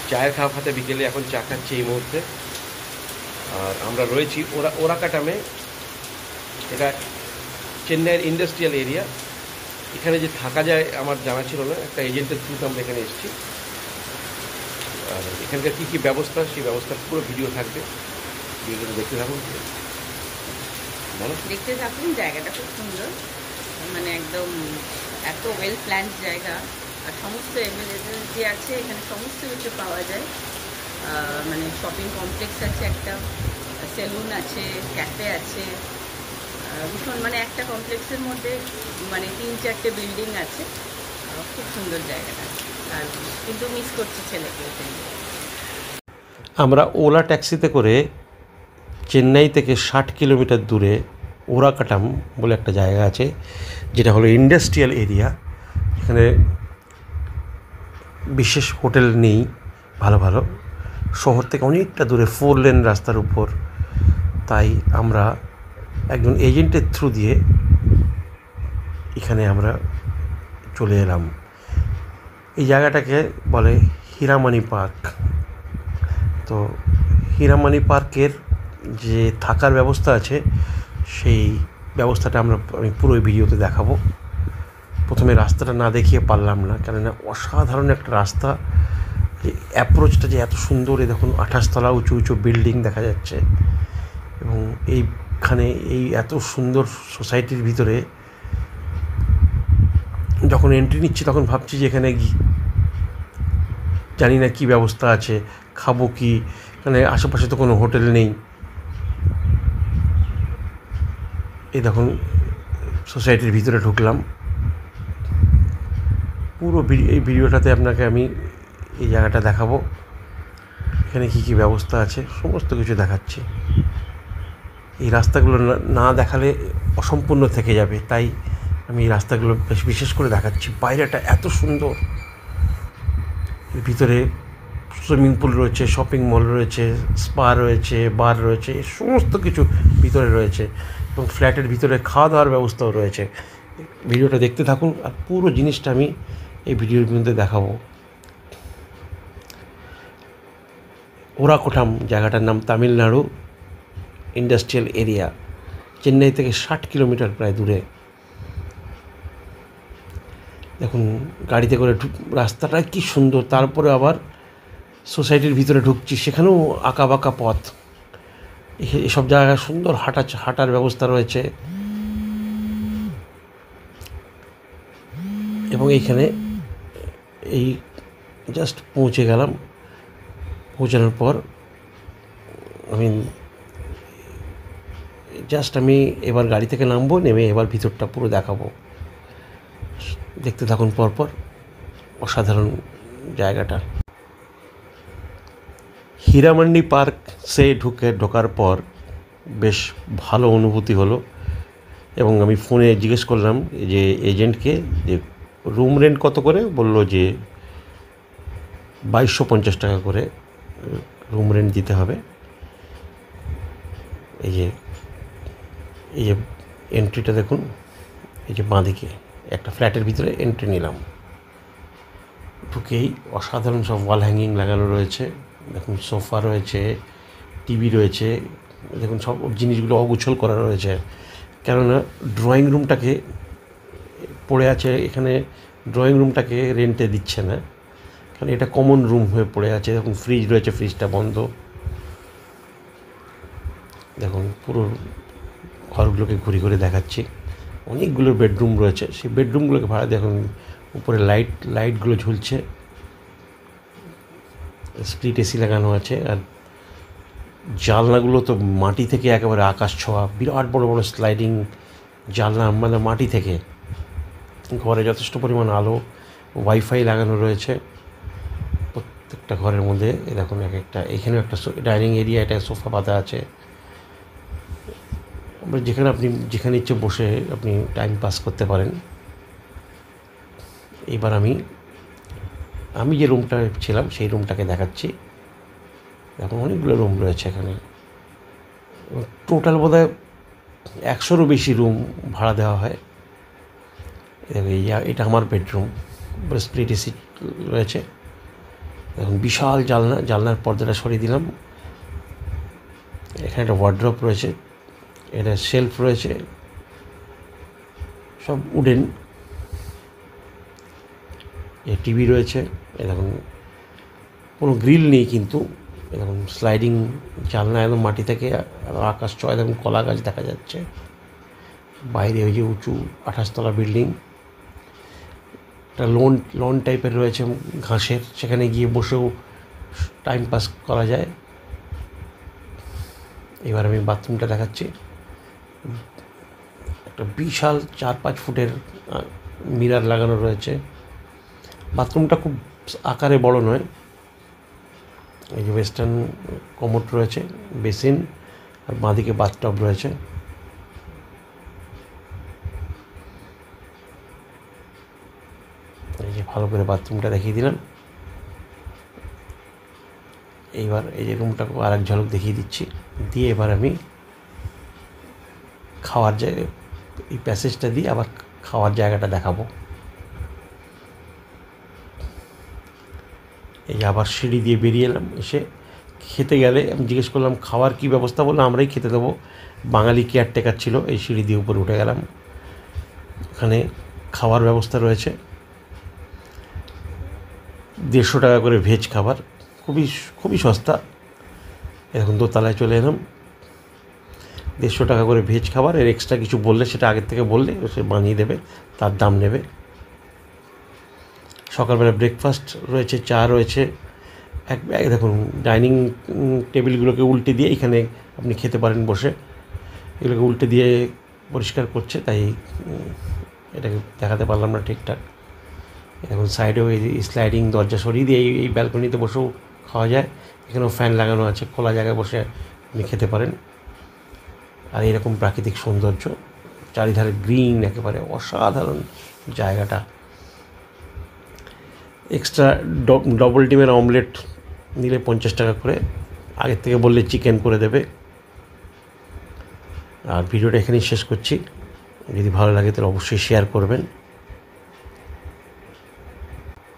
চায়ের খাওয়া বিকেলে এখন চা খাচ্ছি এই মুহূর্তে। আর আমরা রয়েছি ওরাকাটামে। এটা চেন্নাইয়ের ইন্ডাস্ট্রিয়াল এরিয়া। এখানে যে থাকা যায় আমার জানা ছিল না, একটা এজেন্টের থ্রুতে আমরা এখানে এসেছি। আর এখানকার কী কী ব্যবস্থা, সেই ব্যবস্থার পুরো ভিডিও থাকবে, ভিডিওটা দেখতে থাকুন। দেখতে থাকুন। জায়গাটা খুব সুন্দর, মানে একদম এত ওয়েল প্ল্যান্ড জায়গা, আর সমস্ত এভেলেবিলিটি আছে এখানে, সমস্ত কিছু পাওয়া যায়। মানে শপিং কমপ্লেক্স আছে, একটা সেলুন আছে, ক্যাফে আছে, ভীষণ মানে একটা কমপ্লেক্সের মধ্যে মানে 3-4টে বিল্ডিং আছে। খুব সুন্দর জায়গাটা, আর কিন্তু মিস করছি ছেলেকে। আমরা ওলা ট্যাক্সিতে করে চেন্নাই থেকে 60 কিলোমিটার দূরে ওরাকাটাম বলে একটা জায়গা আছে, যেটা হলো ইন্ডাস্ট্রিয়াল এরিয়া। এখানে বিশেষ হোটেল নেই ভালো ভালো, শহর থেকে অনেকটা দূরে 4 লেন রাস্তার উপর। তাই আমরা একজন এজেন্টের থ্রু দিয়ে এখানে আমরা চলে এলাম। এই জায়গাটাকে বলে হীরামানি পার্ক। তো হীরামানি পার্কের যে থাকার ব্যবস্থা আছে, সেই ব্যবস্থাটা আমি পুরো ভিডিওতে দেখাবো। প্রথমে রাস্তাটা না দেখিয়ে পারলাম না, কেননা অসাধারণ একটা রাস্তা। অ্যাপ্রোচটা যে এত সুন্দর, দেখুন 28 তলা উঁচু উঁচু বিল্ডিং দেখা যাচ্ছে। এবং এইখানে এই এত সুন্দর সোসাইটির ভিতরে যখন এন্ট্রি নিচ্ছি, তখন ভাবছি যে এখানে জানি না কী ব্যবস্থা আছে, খাবো কি, মানে আশেপাশে তো কোনো হোটেল নেই। এই দেখুন সোসাইটির ভিতরে ঢুকলাম। পুরো এই ভিডিওটাতে আপনাকে আমি এই জায়গাটা দেখাবো, এখানে কী কী ব্যবস্থা আছে সমস্ত কিছু দেখাচ্ছি। এই রাস্তাগুলো না দেখালে অসম্পূর্ণ থেকে যাবে, তাই আমি এই রাস্তাগুলো বিশেষ করে দেখাচ্ছি। বাইরেটা এত সুন্দর, এর ভিতরে সুইমিং পুল রয়েছে, শপিং মল রয়েছে, স্পা রয়েছে, বার রয়েছে, সমস্ত কিছু ভিতরে রয়েছে। এবং ফ্ল্যাটের ভিতরে খাওয়া দাওয়ার ব্যবস্থাও রয়েছে। ভিডিওটা দেখতে থাকুন, আর পুরো জিনিসটা আমি এই ভিডিওর মধ্যে দেখাবো। ওরাকাটাম জায়গাটার নাম, তামিলনাড়ু ইন্ডাস্ট্রিয়াল এরিয়া, চেন্নাই থেকে 60 কিলোমিটার প্রায় দূরে। দেখুন গাড়িতে করে রাস্তাটা কি সুন্দর, তারপরে আবার সোসাইটির ভিতরে ঢুকছি, সেখানেও আঁকা বাঁকা পথ। এসব জায়গায় সুন্দর হাঁটার ব্যবস্থা রয়েছে। এবং এইখানে এই জাস্ট পৌঁছে গেলাম। পৌঁছানোর পর আমি এবার গাড়ি থেকে নামবো, নেমে এবার ভিতরটা পুরো দেখাবো। দেখতে থাকুন পরপর। অসাধারণ জায়গাটা। হীরামান্ডি পার্ক সে ঢোকার পর বেশ ভালো অনুভূতি হলো। এবং আমি ফোনে জিজ্ঞেস করলাম যে এজেন্টকে, যে রুম রেন্ট কত করে। বলল যে 2250 টাকা করে রুম রেন্ট দিতে হবে। এই যে এন্ট্রিটা দেখুন, এই যে বাঁদিকে একটা ফ্ল্যাটের ভিতরে এন্ট্রি নিলাম। ঢুকেই অসাধারণ সব ওয়াল হ্যাঙ্গিং লাগানো রয়েছে। দেখুন সোফা রয়েছে, টিভি রয়েছে। দেখুন সব জিনিসগুলো অগুছল করা রয়েছে, কেননা ড্রয়িং রুমটাকে পড়ে আছে এখানে। ড্রয়িং রুমটাকে রেন্টে দিচ্ছে না, কারণ এটা কমন রুম হয়ে পড়ে আছে। দেখুন ফ্রিজ রয়েছে, ফ্রিজটা বন্ধ। দেখুন পুরো ঘরগুলোকে ঘুরে ঘুরে দেখাচ্ছি। অনেকগুলো বেডরুম রয়েছে, সেই বেডরুমগুলোকে ভাড়া দেখুন। উপরে লাইটগুলো ঝুলছে, স্প্লিট এসি লাগানো আছে। আর জানলাগুলো তো মাটি থেকে একেবারে আকাশ ছোঁয়া, বিরাট বড় বড় স্লাইডিং জানলা, মানে মাটি থেকে। ঘরে যথেষ্ট পরিমাণ আলো, ওয়াইফাই লাগানো রয়েছে প্রত্যেকটা ঘরের মধ্যে। দেখুন এখানেও একটা ডাইনিং এরিয়া, এটা সোফা পাতা আছে। যেখানে ইচ্ছে বসে আপনি টাইম পাস করতে পারেন। এবার আমি যে রুমটা ছিলাম সেই রুমটাকে দেখাচ্ছি। এখন অনেকগুলো রুম রয়েছে এখানে। টোটাল বোধহয় 100-রও বেশি রুম ভাড়া দেওয়া হয়। এটা আমার বেডরুম, স্প্লিট এসি রয়েছে। এখন বিশাল জানলা, জানলার পর্দাটা সরিয়ে দিলাম। এখানে একটা ওয়ার্ড্রপ রয়েছে, এটা শেলফ রয়েছে, সব উডেন। এ টিভি রয়েছে, এরকম কোনো গ্রিল নেই কিন্তু এরকম স্লাইডিং জানলা, একদম মাটি থেকে আকাশ ছোঁয়া, এরকম কলা গাছ দেখা যাচ্ছে। বাইরে ওই যে উঁচু 28 তলা বিল্ডিং, একটা লন টাইপের রয়েছে ঘাসের, সেখানে গিয়ে বসেও টাইম পাস করা যায়। এবার আমি বাথরুমটা দেখাচ্ছি। একটা বিশাল 4-5 ফুটের মিরার লাগানো রয়েছে। বাথরুমটা খুব আকারে বড় নয়। এই যে ওয়েস্টার্ন কমোড রয়েছে, বেসিন, আর বাঁদিকে বাথটব রয়েছে। এই যে ভালো করে বাথরুমটা দেখিয়ে দিলাম। এইবার এই যে রুমটাকে আর এক ঝলক দেখিয়ে দিচ্ছি, দিয়ে এবার আমি খাওয়ার জায়গায়, এই প্যাসেজটা দিয়ে আবার খাওয়ার জায়গাটা দেখাবো। এই যে আবার সিঁড়ি দিয়ে বেরিয়ে এলাম, এসে খেতে গেলে আমি জিজ্ঞেস করলাম খাওয়ার কী ব্যবস্থা, বললো আমরাই খেতে দেবো। বাঙালি কেয়ারটেকার ছিল। এই সিঁড়ি দিয়ে উপরে উঠে গেলাম, ওখানে খাওয়ার ব্যবস্থা রয়েছে। 150 টাকা করে ভেজ খাবার, খুবই সস্তা। এখন দোতলায় চলে এলাম। 150 টাকা করে ভেজ খাবার, এর এক্সট্রা কিছু বললে সেটা আগের থেকে বললে সে বানিয়ে দেবে, তার দাম নেবে। সকালবেলা ব্রেকফাস্ট রয়েছে, চা রয়েছে। দেখুন ডাইনিং টেবিলগুলোকে উল্টে দিয়ে এখানে আপনি খেতে পারেন বসে। এগুলোকে উল্টে দিয়ে পরিষ্কার করছে, তাই এটাকে দেখাতে পারলাম না ঠিকঠাক। এখন সাইডেও এই স্লাইডিং দরজা সরিয়ে দিয়ে এই ব্যালকনিতে বসেও খাওয়া যায়। এখানেও ফ্যান লাগানো আছে, খোলা জায়গায় বসে আপনি খেতে পারেন। আর এরকম প্রাকৃতিক সৌন্দর্য, চারিধারে গ্রিন, একেবারে অসাধারণ জায়গাটা। এক্সট্রা ডবল ডিমের অমলেট নিলে 50 টাকা করে, আগের থেকে বললে চিকেন করে দেবে। আর ভিডিওটা এখানেই শেষ করছি। যদি ভালো লাগে তাহলে অবশ্যই শেয়ার করবেন।